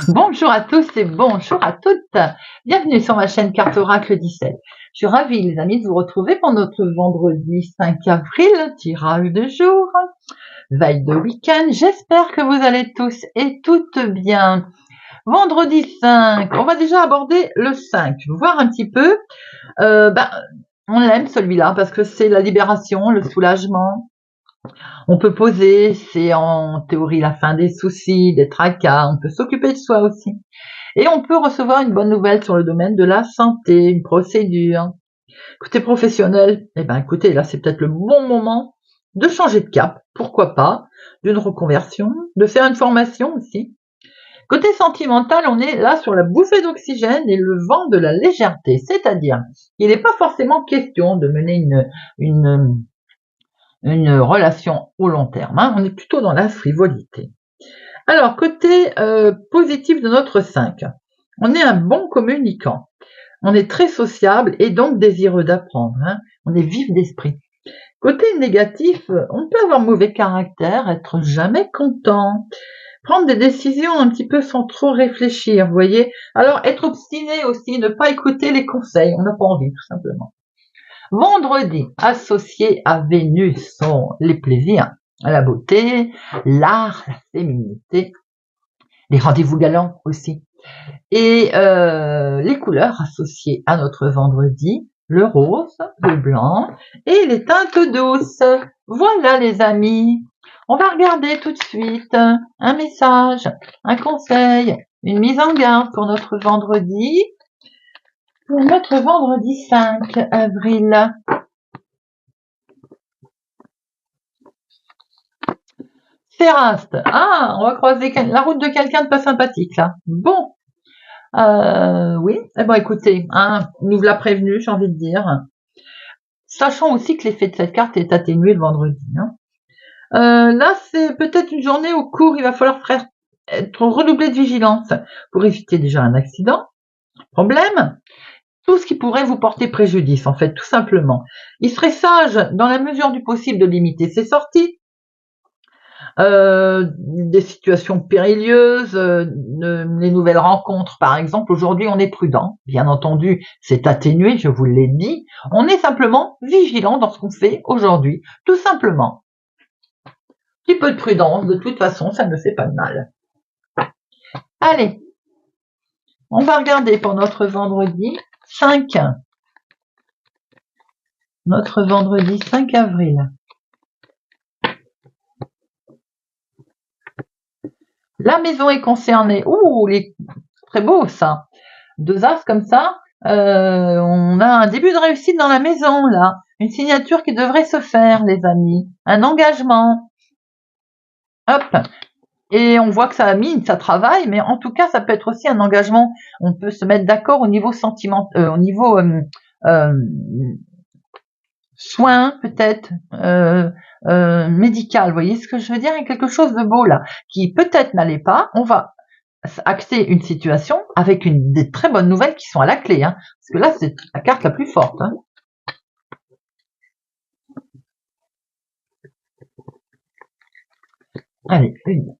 Bonjour à tous et bonjour à toutes. Bienvenue sur ma chaîne Carte Oracle 17. Je suis ravie les amis de vous retrouver pour notre vendredi 5 avril, tirage de jour, veille de week-end. J'espère que vous allez tous et toutes bien. Vendredi 5, on va déjà aborder le 5, voir un petit peu. On l'aime celui-là parce que c'est la libération, le soulagement. On peut poser, c'est en théorie la fin des soucis, des tracas, on peut s'occuper de soi aussi. Et on peut recevoir une bonne nouvelle sur le domaine de la santé, une procédure. Côté professionnel, écoutez, là c'est peut-être le bon moment de changer de cap, pourquoi pas, d'une reconversion, de faire une formation aussi. Côté sentimental, on est là sur la bouffée d'oxygène et le vent de la légèreté, c'est-à-dire il n'est pas forcément question de mener une relation au long terme, hein. On est plutôt dans la frivolité. Alors, côté positif de notre 5, on est un bon communicant. On est très sociable et donc désireux d'apprendre, hein. On est vif d'esprit. Côté négatif, on peut avoir mauvais caractère, être jamais content, prendre des décisions un petit peu sans trop réfléchir, vous voyez. Alors, être obstiné aussi, ne pas écouter les conseils, on n'a pas envie tout simplement. Vendredi, associé à Vénus, sont les plaisirs, la beauté, l'art, la féminité, les rendez-vous galants aussi. Et les couleurs associées à notre vendredi, le rose, le blanc et les teintes douces. Voilà les amis, on va regarder tout de suite un message, un conseil, une mise en garde pour notre vendredi 5 avril. Séraste, on va croiser la route de quelqu'un de pas sympathique là. Bon, oui, écoutez, nous l'a prévenu, j'ai envie de dire. Sachant aussi que l'effet de cette carte est atténué le vendredi. Là, c'est peut-être une journée au cours, il va falloir être redoublé de vigilance pour éviter déjà un accident, problème, tout ce qui pourrait vous porter préjudice, en fait, tout simplement. Il serait sage, dans la mesure du possible, de limiter ses sorties, des situations périlleuses, les nouvelles rencontres par exemple. Aujourd'hui on est prudent, bien entendu c'est atténué, je vous l'ai dit, on est simplement vigilant dans ce qu'on fait aujourd'hui, tout simplement. Un petit peu de prudence, de toute façon ça ne fait pas de mal. Allez, on va regarder pour notre vendredi 5. Notre vendredi 5 avril. La maison est concernée. Ouh, très beau ça. 2 as comme ça. On a un début de réussite dans la maison là. Une signature qui devrait se faire, les amis. Un engagement. Hop. Et on voit que ça travaille, mais en tout cas, ça peut être aussi un engagement. On peut se mettre d'accord au niveau sentimental, au niveau soins peut-être, médical. Vous voyez ce que je veux dire? Il y a quelque chose de beau là, qui peut-être n'allait pas. On va axer une situation avec des très bonnes nouvelles qui sont à la clé, hein, parce que là c'est la carte la plus forte. Hein. Allez, une.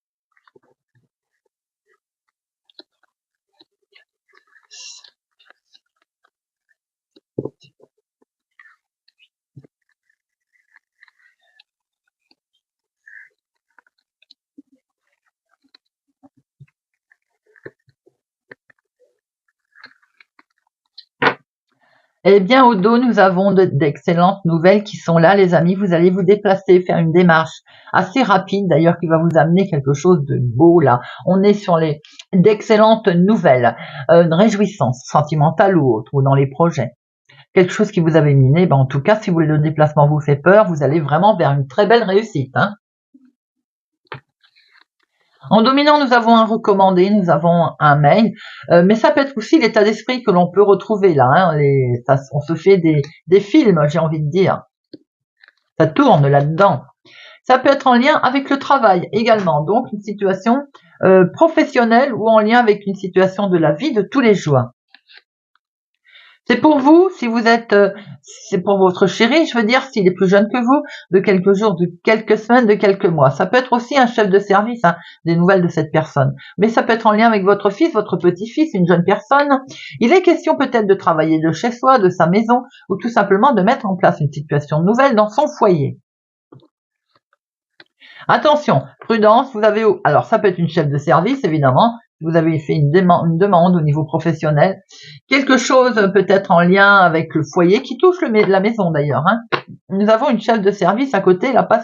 Eh bien, au dos, nous avons d'excellentes nouvelles qui sont là, les amis. Vous allez vous déplacer, faire une démarche assez rapide, d'ailleurs, qui va vous amener quelque chose de beau, là. On est sur d'excellentes nouvelles, une réjouissance sentimentale ou autre, ou dans les projets. Quelque chose qui vous avait miné, en tout cas, si le déplacement vous fait peur, vous allez vraiment vers une très belle réussite, hein. En dominant, nous avons un recommandé, nous avons un mail, mais ça peut être aussi l'état d'esprit que l'on peut retrouver là. Hein, on se fait des films, j'ai envie de dire. Ça tourne là-dedans. Ça peut être en lien avec le travail également, donc une situation professionnelle ou en lien avec une situation de la vie de tous les jours. C'est pour vous, si vous êtes, c'est pour votre chéri, je veux dire, s'il est plus jeune que vous, de quelques jours, de quelques semaines, de quelques mois. Ça peut être aussi un chef de service, hein, des nouvelles de cette personne. Mais ça peut être en lien avec votre fils, votre petit-fils, une jeune personne. Il est question peut-être de travailler de chez soi, de sa maison, ou tout simplement de mettre en place une situation nouvelle dans son foyer. Attention, prudence, vous avez, alors ça peut être une chef de service, évidemment, vous avez fait une demande au niveau professionnel, quelque chose peut-être en lien avec le foyer qui touche la maison d'ailleurs. Hein. Nous avons une chef de service à côté, là, pas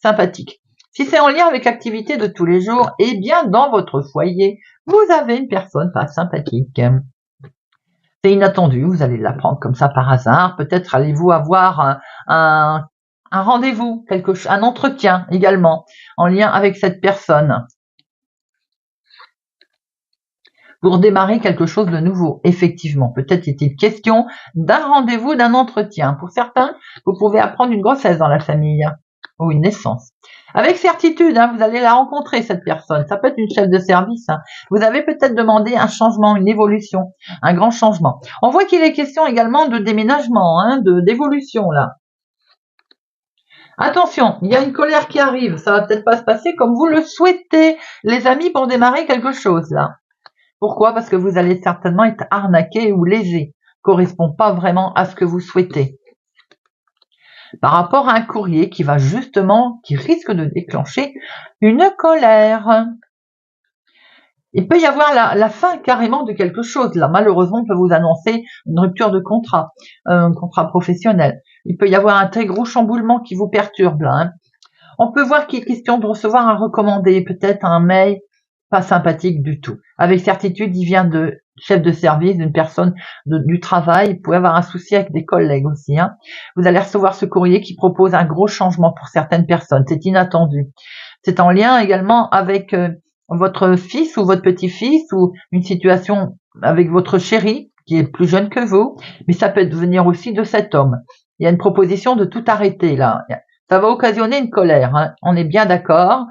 sympathique. Si c'est en lien avec l'activité de tous les jours, eh bien dans votre foyer, vous avez une personne pas sympathique. C'est inattendu, vous allez l'apprendre comme ça par hasard. Peut-être allez-vous avoir un rendez-vous, un entretien également en lien avec cette personne. Pour démarrer quelque chose de nouveau, effectivement. Peut-être est-il question d'un rendez-vous, d'un entretien. Pour certains, vous pouvez apprendre une grossesse dans la famille ou une naissance. Avec certitude, hein, vous allez la rencontrer, cette personne. Ça peut être une chef de service. Hein. Vous avez peut-être demandé un changement, une évolution, un grand changement. On voit qu'il est question également de déménagement, hein, d'évolution là. Attention, il y a une colère qui arrive. Ça va peut-être pas se passer comme vous le souhaitez, les amis, pour démarrer quelque chose là. Pourquoi? Parce que vous allez certainement être arnaqué ou lésé. Correspond pas vraiment à ce que vous souhaitez. Par rapport à un courrier qui risque de déclencher une colère. Il peut y avoir la fin carrément de quelque chose. Là, malheureusement, on peut vous annoncer une rupture de contrat, un contrat professionnel. Il peut y avoir un très gros chamboulement qui vous perturbe là. Hein. On peut voir qu'il est question de recevoir un recommandé, peut-être un mail pas sympathique du tout. Avec certitude, il vient de chef de service, d'une personne du travail. Vous pouvez avoir un souci avec des collègues aussi. Hein. Vous allez recevoir ce courrier qui propose un gros changement pour certaines personnes. C'est inattendu. C'est en lien également avec votre fils ou votre petit-fils ou une situation avec votre chéri qui est plus jeune que vous. Mais ça peut venir aussi de cet homme. Il y a une proposition de tout arrêter là. Ça va occasionner une colère. Hein. On est bien d'accord.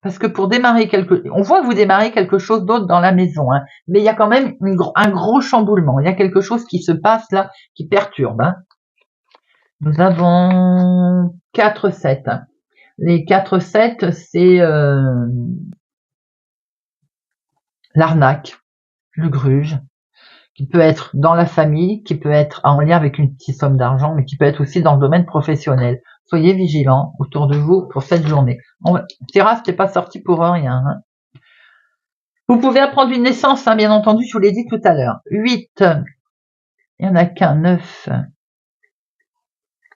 Parce que pour démarrer on voit que vous démarrez quelque chose d'autre dans la maison, hein, mais il y a quand même un gros chamboulement. Il y a quelque chose qui se passe là, qui perturbe. Hein. Nous avons 4-7. Les 4-7, c'est l'arnaque, le gruge, qui peut être dans la famille, qui peut être en lien avec une petite somme d'argent, mais qui peut être aussi dans le domaine professionnel. Soyez vigilants autour de vous pour cette journée. Terrasse n'est pas sorti pour rien. Hein. Vous pouvez apprendre une naissance, hein, bien entendu, je vous l'ai dit tout à l'heure. 8, il n'y en a qu'un, 9,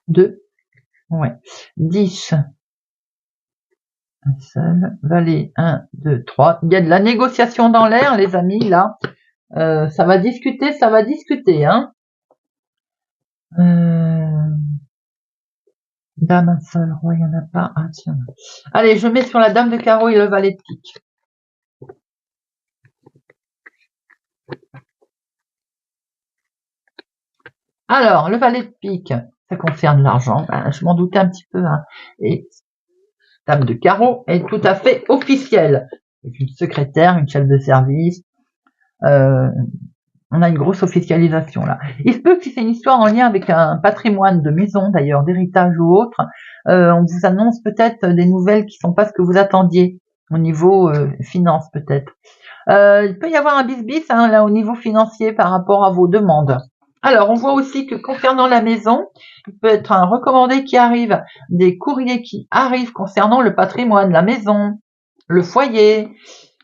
2, ouais, 10, un seul, valet, 1, 2, 3. Il y a de la négociation dans l'air, les amis, là. Ça va discuter, hein. Dame, un seul, roi, il n'y en a pas. Ah, tiens. Allez, je mets sur la dame de carreau et le valet de pique. Alors, le valet de pique, ça concerne l'argent. Ben, je m'en doutais un petit peu. Hein. Et dame de carreau est tout à fait officielle. Une secrétaire, une chef de service. On a une grosse officialisation là. Il se peut que si c'est une histoire en lien avec un patrimoine de maison, d'ailleurs, d'héritage ou autre, on vous annonce peut-être des nouvelles qui sont pas ce que vous attendiez au niveau finance peut-être. Il peut y avoir un bis-bis hein, là au niveau financier par rapport à vos demandes. Alors, on voit aussi que concernant la maison, il peut être un recommandé qui arrive, des courriers qui arrivent concernant le patrimoine, la maison, le foyer.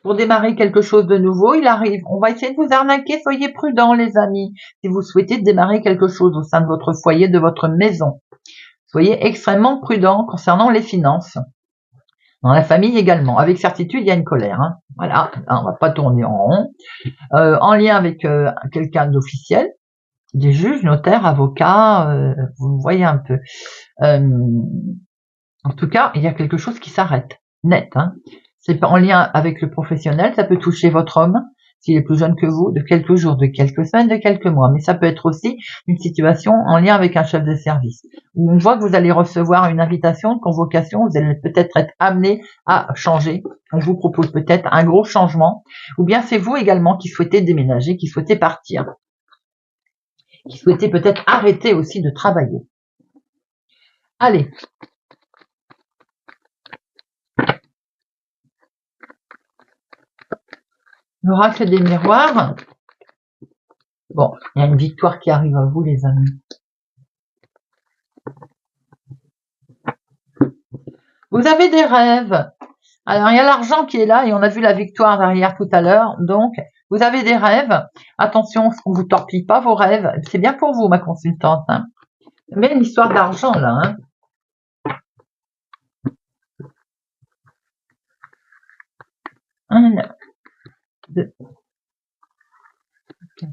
Pour démarrer quelque chose de nouveau, il arrive. On va essayer de vous arnaquer. Soyez prudents, les amis, si vous souhaitez démarrer quelque chose au sein de votre foyer, de votre maison. Soyez extrêmement prudents concernant les finances. Dans la famille également. Avec certitude, il y a une colère. Hein. Voilà, on va pas tourner en rond. En lien avec quelqu'un d'officiel, des juges, notaires, avocats, vous voyez un peu. En tout cas, il y a quelque chose qui s'arrête. Net, hein. C'est en lien avec le professionnel, ça peut toucher votre homme, s'il est plus jeune que vous, de quelques jours, de quelques semaines, de quelques mois. Mais ça peut être aussi une situation en lien avec un chef de service. Où on voit que vous allez recevoir une invitation, une convocation, vous allez peut-être être amené à changer. On vous propose peut-être un gros changement. Ou bien c'est vous également qui souhaitez déménager, qui souhaitez partir. qui souhaitez peut-être arrêter aussi de travailler. Allez. L'oracle des miroirs. Bon, il y a une victoire qui arrive à vous, les amis. Vous avez des rêves. Alors, il y a l'argent qui est là et on a vu la victoire derrière tout à l'heure. Donc, vous avez des rêves. Attention, on vous torpille pas vos rêves. C'est bien pour vous, ma consultante. Hein. Mais une histoire d'argent, là. Hein. Un, deux, quatre,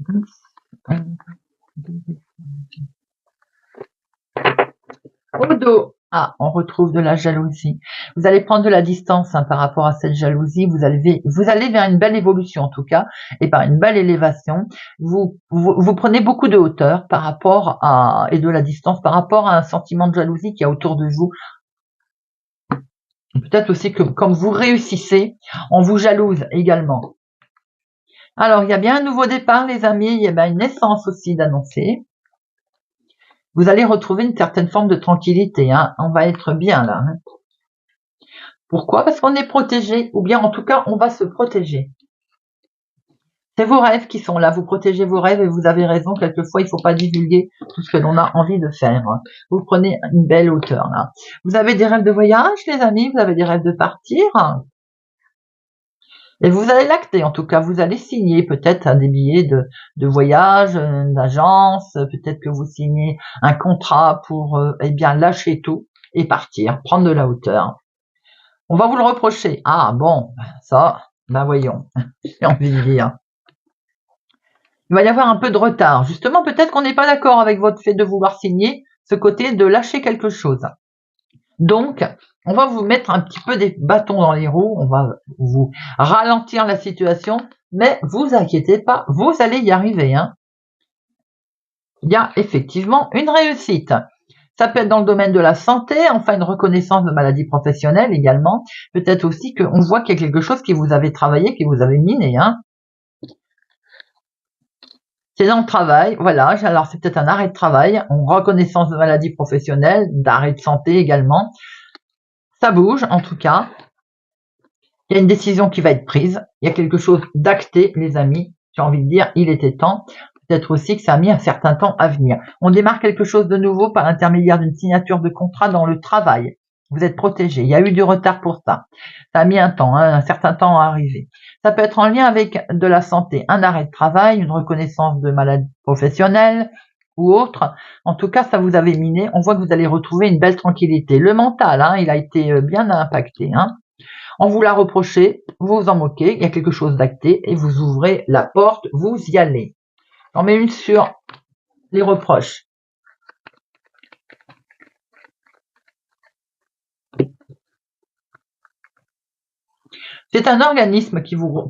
10, 11, 12. Au dos, ah, on retrouve de la jalousie. Vous allez prendre de la distance hein, par rapport à cette jalousie. Vous allez vers une belle évolution en tout cas, et par une belle élévation. Vous prenez beaucoup de hauteur par rapport à et de la distance par rapport à un sentiment de jalousie qui est autour de vous. Peut-être aussi que comme vous réussissez, on vous jalouse également. Alors, il y a bien un nouveau départ, les amis. Il y a bien une naissance aussi d'annoncer. Vous allez retrouver une certaine forme de tranquillité. Hein. On va être bien là. Hein. Pourquoi? Parce qu'on est protégé, ou bien en tout cas, on va se protéger. C'est vos rêves qui sont là. Vous protégez vos rêves et vous avez raison. Quelquefois, il ne faut pas divulguer tout ce que l'on a envie de faire. Hein. Vous prenez une belle hauteur là. Vous avez des rêves de voyage, les amis. Vous avez des rêves de partir. Et vous allez l'acter, en tout cas, vous allez signer peut-être des billets de voyage, d'agence, peut-être que vous signez un contrat pour eh bien lâcher tout et partir, prendre de la hauteur. On va vous le reprocher. Ah bon, ça, ben voyons, j'ai envie de dire. Il va y avoir un peu de retard. Justement, peut-être qu'on n'est pas d'accord avec votre fait de vouloir signer ce côté de lâcher quelque chose. Donc, on va vous mettre un petit peu des bâtons dans les roues, on va vous ralentir la situation, mais vous inquiétez pas, vous allez y arriver. Hein. Il y a effectivement une réussite. Ça peut être dans le domaine de la santé, enfin une reconnaissance de maladie professionnelle également. Peut-être aussi qu'on voit qu'il y a quelque chose qui vous avez travaillé, qui vous avez miné. Hein. C'est dans le travail, voilà. Alors c'est peut-être un arrêt de travail, une reconnaissance de maladie professionnelle, d'arrêt de santé également. Ça bouge en tout cas. Il y a une décision qui va être prise. Il y a quelque chose d'acté, les amis. J'ai envie de dire, il était temps. Peut-être aussi que ça a mis un certain temps à venir. On démarre quelque chose de nouveau par l'intermédiaire d'une signature de contrat dans le travail. Vous êtes protégé. Il y a eu du retard pour ça. Ça a mis un temps, hein, un certain temps à arriver. Ça peut être en lien avec de la santé, un arrêt de travail, une reconnaissance de maladie professionnelle ou autre. En tout cas, ça vous avait miné. On voit que vous allez retrouver une belle tranquillité. Le mental, hein, il a été bien impacté. Hein. On vous l'a reproché, vous vous en moquez, il y a quelque chose d'acté et vous ouvrez la porte, vous y allez. J'en mets une sur les reproches. C'est un organisme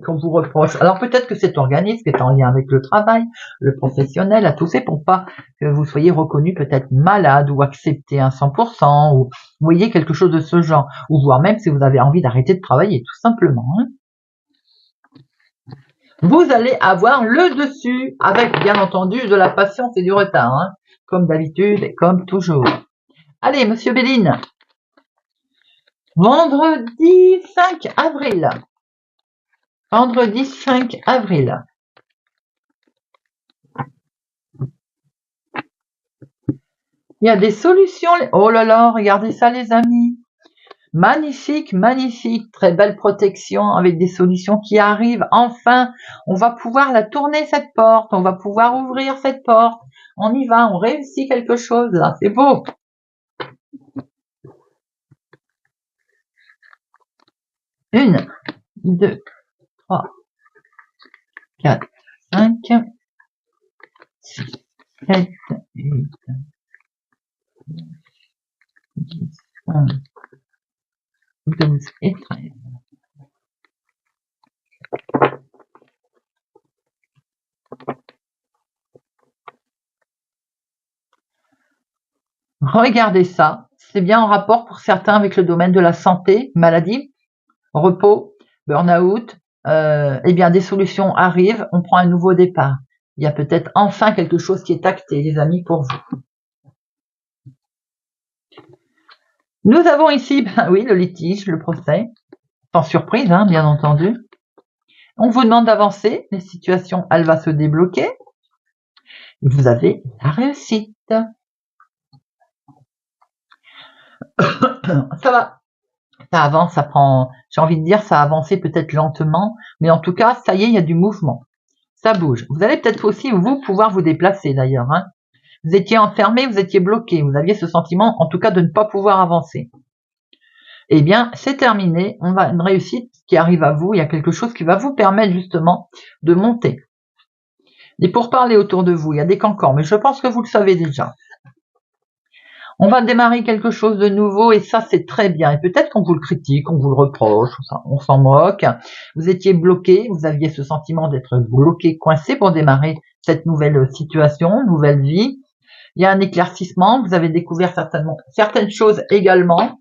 qu'on vous reproche. Alors peut-être que cet organisme est en lien avec le travail, le professionnel, a tout fait pour pas que vous soyez reconnu peut-être malade ou accepté à 100%, ou vous voyez quelque chose de ce genre, ou voire même si vous avez envie d'arrêter de travailler, tout simplement. Hein. Vous allez avoir le dessus, avec bien entendu de la patience et du retard, hein, comme d'habitude et comme toujours. Allez, Monsieur Béline. Vendredi 5 avril. Vendredi 5 avril. Il y a des solutions. Oh là là, regardez ça les amis. Magnifique, magnifique, très belle protection avec des solutions qui arrivent. Enfin, on va pouvoir la tourner cette porte, on va pouvoir ouvrir cette porte. On y va, on réussit quelque chose là, c'est beau. Une, deux, 3, 4, 5, 6, 7, 8, 10, 11, 12 et 13. Regardez ça, c'est bien en rapport pour certains avec le domaine de la santé, maladie, repos, burn-out. Eh bien, des solutions arrivent, on prend un nouveau départ. Il y a peut-être enfin quelque chose qui est acté, les amis, pour vous. Nous avons ici, oui, le litige, le procès, sans surprise, hein, bien entendu. On vous demande d'avancer, les situations, elle va se débloquer. Vous avez la réussite. Ça va, ça avance, ça prend, j'ai envie de dire, ça a avancé peut-être lentement, mais en tout cas, ça y est, il y a du mouvement. Ça bouge. Vous allez peut-être aussi, vous, pouvoir vous déplacer d'ailleurs. Hein. Vous étiez enfermé, vous étiez bloqué, vous aviez ce sentiment, en tout cas, de ne pas pouvoir avancer. Eh bien, c'est terminé, on a une réussite qui arrive à vous, il y a quelque chose qui va vous permettre justement de monter. Et pour parler autour de vous, il y a des cancans, mais je pense que vous le savez déjà. On va démarrer quelque chose de nouveau et ça c'est très bien. Et peut-être qu'on vous le critique, on vous le reproche, on s'en moque. Vous étiez bloqué, vous aviez ce sentiment d'être bloqué, coincé pour démarrer cette nouvelle situation, nouvelle vie. Il y a un éclaircissement, vous avez découvert certaines choses également,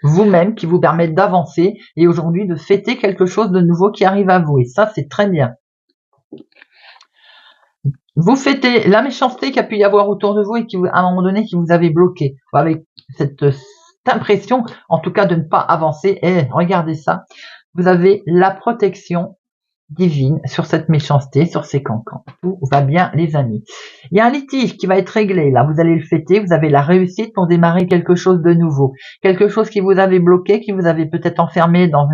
vous-même, qui vous permettent d'avancer et aujourd'hui de fêter quelque chose de nouveau qui arrive à vous. Et ça c'est très bien. Vous fêtez la méchanceté qu'il y a pu y avoir autour de vous et qui, à un moment donné, qui vous avait bloqué. Avec cette impression, en tout cas, de ne pas avancer. Et regardez ça. Vous avez la protection divine sur cette méchanceté, sur ces cancans. Tout va bien, les amis. Il y a un litige qui va être réglé. Là, vous allez le fêter. Vous avez la réussite pour démarrer quelque chose de nouveau. Quelque chose qui vous avait bloqué, qui vous avait peut-être enfermé dans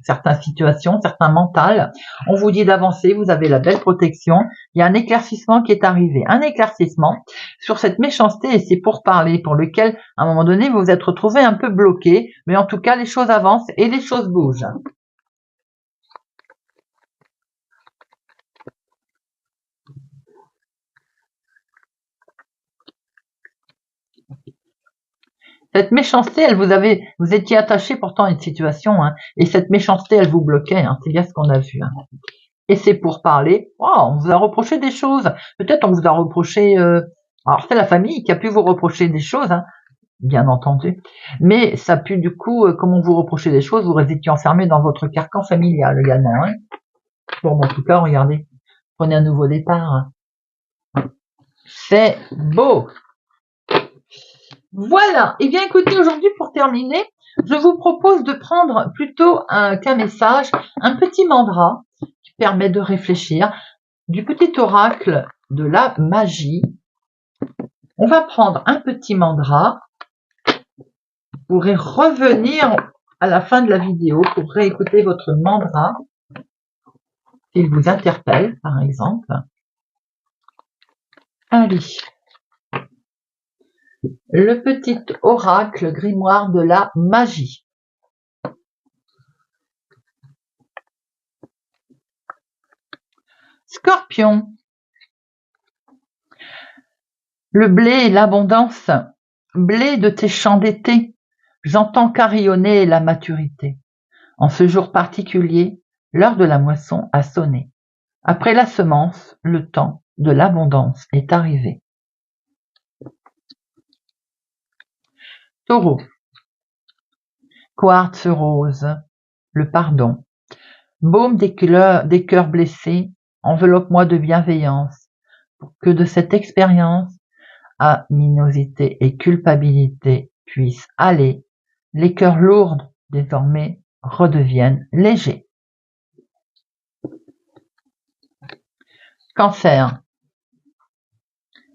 certaines situations, certains mentales. On vous dit d'avancer, vous avez la belle protection. Il y a un éclaircissement qui est arrivé. Un éclaircissement sur cette méchanceté et c'est pour parler, pour lequel, à un moment donné, vous vous êtes retrouvé un peu bloqué. Mais en tout cas, les choses avancent et les choses bougent. Cette méchanceté, vous étiez attaché pourtant à une situation, hein, et cette méchanceté, elle vous bloquait, hein, c'est bien ce qu'on a vu. Hein. Et c'est pour parler, on vous a reproché des choses, peut-être on vous a reproché, alors c'est la famille qui a pu vous reprocher des choses, hein, bien entendu, mais ça a pu du coup, comme on vous reprochait des choses, vous étiez enfermé dans votre carcan familial également. Hein. Bon, en tout cas, regardez, prenez un nouveau départ. Hein. C'est beau. Voilà. Eh bien, écoutez, aujourd'hui, pour terminer, je vous propose de prendre plutôt qu'un message, un petit mantra qui permet de réfléchir, du petit oracle de la magie. On va prendre un petit mantra. Vous pourrez revenir à la fin de la vidéo pour réécouter votre mantra s'il vous interpelle, par exemple. Allez. Le petit oracle grimoire de la magie. Scorpion. Le blé et l'abondance, blé de tes champs d'été, j'entends carillonner la maturité. En ce jour particulier, l'heure de la moisson a sonné. Après la semence, le temps de l'abondance est arrivé. Taureau. Quartz rose, le pardon. Baume des cœurs blessés, enveloppe-moi de bienveillance, pour que de cette expérience, aminosité et culpabilité puissent aller, les cœurs lourds désormais redeviennent légers. Cancer.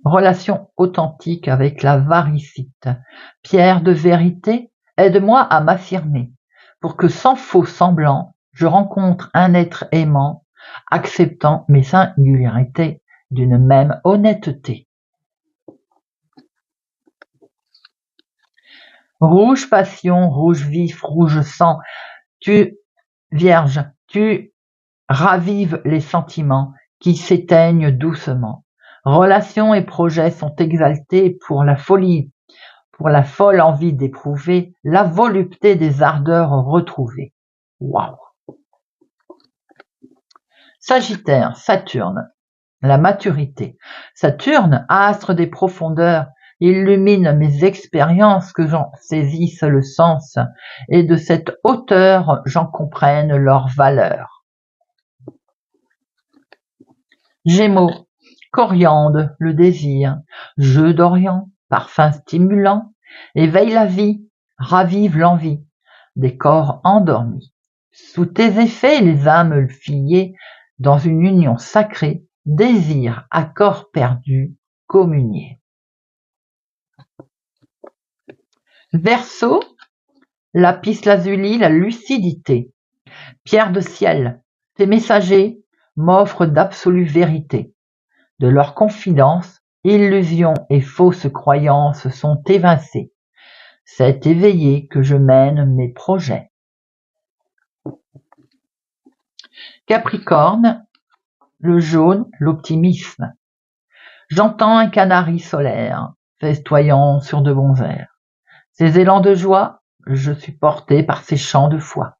Relation authentique avec la varicite. Pierre de vérité, aide-moi à m'affirmer, pour que sans faux semblant, je rencontre un être aimant, acceptant mes singularités d'une même honnêteté. Rouge passion, rouge vif, rouge sang, Vierge, tu ravives les sentiments qui s'éteignent doucement. Relations et projets sont exaltés pour la folie, pour la folle envie d'éprouver la volupté des ardeurs retrouvées. Waouh! Sagittaire, Saturne, la maturité. Saturne, astre des profondeurs, illumine mes expériences, que j'en saisisse le sens, et de cette hauteur j'en comprenne leur valeur. Gémeaux, coriandre, le désir, jeu d'Orient, parfum stimulant, éveille la vie, ravive l'envie des corps endormis. Sous tes effets, les âmes fillées, dans une union sacrée, désir à corps perdu, communier. Verseau, lapis lazuli, la lucidité. Pierre de ciel, tes messagers m'offrent d'absolues vérités. De leurs confidences, illusions et fausses croyances sont évincées. C'est éveillé que je mène mes projets. Capricorne, le jaune, l'optimisme. J'entends un canari solaire, festoyant sur de bons airs. Ces élans de joie, je suis porté par ces chants de foi,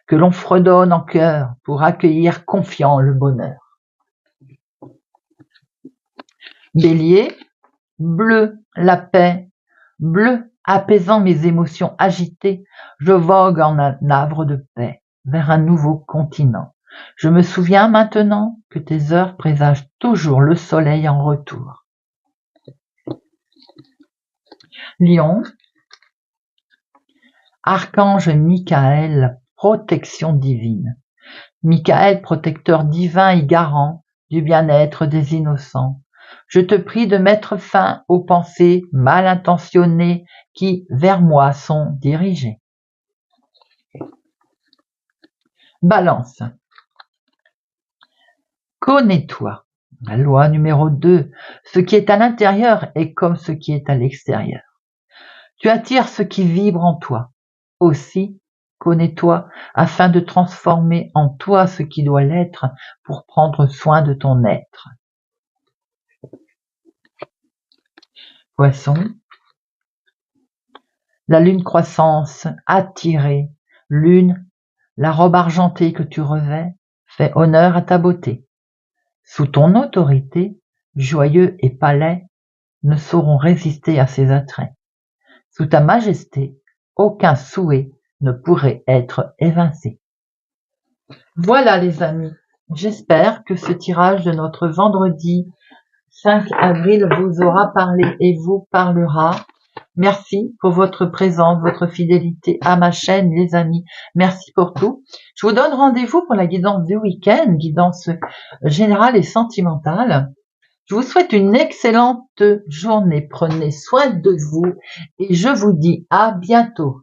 que l'on fredonne en chœur pour accueillir confiant le bonheur. Bélier, bleu, la paix, bleu, apaisant mes émotions agitées, je vogue en un havre de paix, vers un nouveau continent. Je me souviens maintenant que tes heures présagent toujours le soleil en retour. Lion, archange Michael, protection divine. Michael, protecteur divin et garant du bien-être des innocents. Je te prie de mettre fin aux pensées mal intentionnées qui, vers moi, sont dirigées. Balance. Connais-toi. La loi numéro 2. Ce qui est à l'intérieur est comme ce qui est à l'extérieur. Tu attires ce qui vibre en toi. Aussi, connais-toi afin de transformer en toi ce qui doit l'être pour prendre soin de ton être. Poisson. La lune croissance, attirée, lune, la robe argentée que tu revêts, fait honneur à ta beauté. Sous ton autorité, joyeux et palais ne sauront résister à ses attraits. Sous ta majesté, aucun souhait ne pourrait être évincé. Voilà les amis, j'espère que ce tirage de notre vendredi 5 avril vous aura parlé et vous parlera. Merci pour votre présence, votre fidélité à ma chaîne, les amis. Merci pour tout. Je vous donne rendez-vous pour la guidance du week-end, guidance générale et sentimentale. Je vous souhaite une excellente journée. Prenez soin de vous et je vous dis à bientôt.